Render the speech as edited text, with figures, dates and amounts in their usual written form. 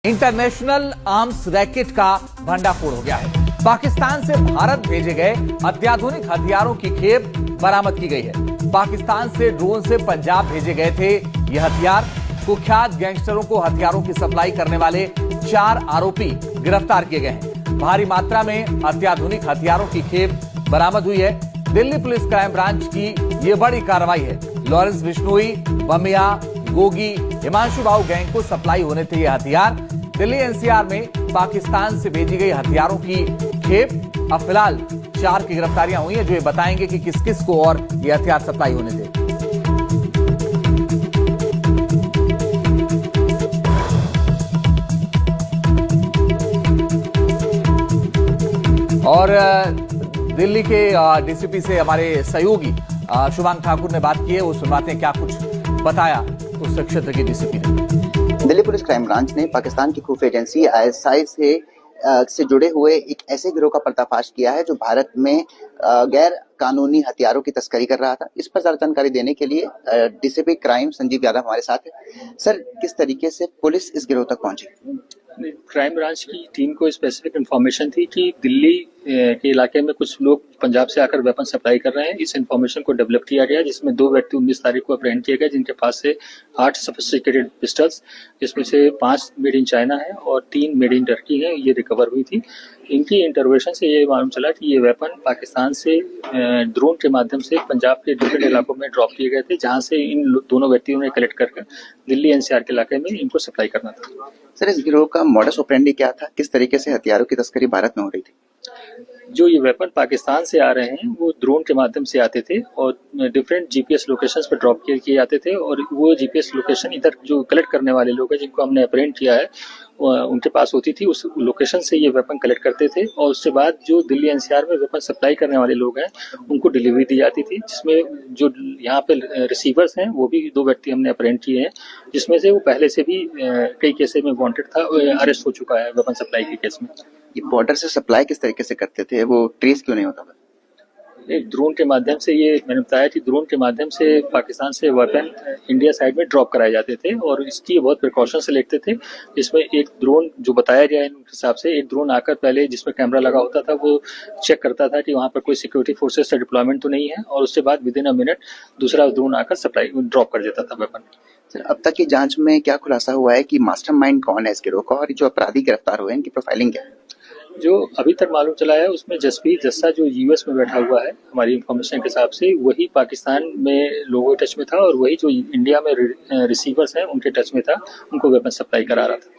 International arms racket का भंडाफोड़ हो गया है। पाकिस्तान से भारत भेजे गए अत्याधुनिक हथियारों की खेप बरामद की गई है। पाकिस्तान से ड्रोन से पंजाब भेजे गए थे यह हथियार। कुख्यात गैंगस्टरों को हथियारों की सप्लाई करने वाले 4 आरोपी गिरफ्तार किए गए हैं। भारी मात्रा में अत्याधुनिक हथियारों की खेप बरामद हुई है। दिल्ली पुलिस क्राइम ब्रांच की यह बड़ी कार्रवाई है। लॉरेंस बिश्नोई, बमिया, गोगी, हिमांशु बाहु गैंग को सप्लाई होने थे ये हथियार। दिल्ली एनसीआर में पाकिस्तान से भेजी गई हथियारों की खेप। अब फिलहाल 4 की गिरफ्तारियां हुई हैं जो ये बताएंगे कि किस किस को और ये हथियार सप्लाई होने थे। और दिल्ली के डीसीपी से हमारे सहयोगी शुभांग ठाकुर ने बात की है। वो सुनवाते हैं क्या कुछ बताया उस क्षेत्र के डीसीपी ने। दिल्ली पुलिस क्राइम ब्रांच ने पाकिस्तान की खुफिया एजेंसी आईएसआई से जुड़े हुए एक ऐसे गिरोह का पर्दाफाश किया है जो भारत में गैर कानूनी हथियारों की तस्करी कर रहा था। इस पर ज्यादा जानकारी देने के लिए डीसीपी क्राइम संजीव यादव हमारे साथ है। सर, किस तरीके से पुलिस इस गिरोह तक पहुंची? क्राइम ब्रांच की टीम को स्पेसिफिक इन्फॉर्मेशन थी कि दिल्ली के इलाके में कुछ लोग पंजाब से आकर वेपन सप्लाई कर रहे हैं। इस इन्फॉर्मेशन को डेवलप किया गया, जिसमें 2 व्यक्ति 19 तारीख को अप्रहेंड किए गए, जिनके पास से 8 सोफिस्टिकेटेड पिस्टल्स, जिसमें से 5 मेड इन चाइना है और 3 मेड इन टर्की है, ये रिकवर हुई थी। इनकी इंटरवेंशन से ये मालूम चला कि ये वेपन पाकिस्तान से ड्रोन के माध्यम से पंजाब के डिफरेंट इलाकों में ड्रॉप किए गए थे, जहां से इन दोनों व्यक्तियों ने कलेक्ट करके दिल्ली एनसीआर के इलाके में इनको सप्लाई करना था। सर, इस गिरोह का मॉडस ऑपरेंडी क्या था? किस तरीके से हथियारों की तस्करी भारत में हो रही थी? जो ये वेपन पाकिस्तान से आ रहे हैं वो ड्रोन के माध्यम से आते थे और डिफरेंट जीपीएस लोकेशंस पर ड्रॉप किए जाते थे, और वो जीपीएस लोकेशन इधर जो कलेक्ट करने वाले लोग हैं जिनको हमने अप्रहेंड किया है उनके पास होती थी। उस लोकेशन से ये वेपन कलेक्ट करते थे और उसके बाद जो दिल्ली एनसीआर में वेपन सप्लाई करने वाले लोग हैं उनको डिलीवरी दी जाती थी, जिसमें जो यहाँ पे रिसीवर्स हैं वो भी 2 व्यक्ति हमने अप्रहेंड किए हैं, जिसमें से वो पहले से भी कई केसेस में वांटेड था, अरेस्ट हो चुका है वेपन सप्लाई के केस में। ये बॉर्डर से सप्लाई किस तरीके से करते थे? वो ट्रेस क्यों नहीं होता था? एक ड्रोन के माध्यम से, ये मैंने बताया कि ड्रोन के माध्यम से पाकिस्तान से वेपन इंडिया साइड में ड्रॉप कराए जाते थे और इसकी बहुत प्रिकॉशन से लेते थे। इसमें एक ड्रोन जो बताया गया है उनके हिसाब से, एक ड्रोन आकर पहले जिसमें कैमरा लगा होता था वो चेक करता था कि वहाँ पर कोई सिक्योरिटी फोर्सेस का डिप्लॉयमेंट तो नहीं है, और उसके बाद विद इन अ मिनट दूसरा ड्रोन आकर सप्लाई ड्रॉप कर देता था वेपन। सर, अब तक की जांच में क्या खुलासा हुआ है कि मास्टरमाइंड कौन है इस गिरोह का, और जो अपराधी गिरफ्तार हुए हैं इनकी प्रोफाइलिंग क्या है? जो अभी तक मालूम चला है उसमें जसप्रीत जस्सा जो यूएस में बैठा हुआ है, हमारी इंफॉर्मेशन के हिसाब से वही पाकिस्तान में लोगों के टच में था और वही जो इंडिया में रिसीवर्स हैं उनके टच में था, उनको वेपन सप्लाई करा रहा था।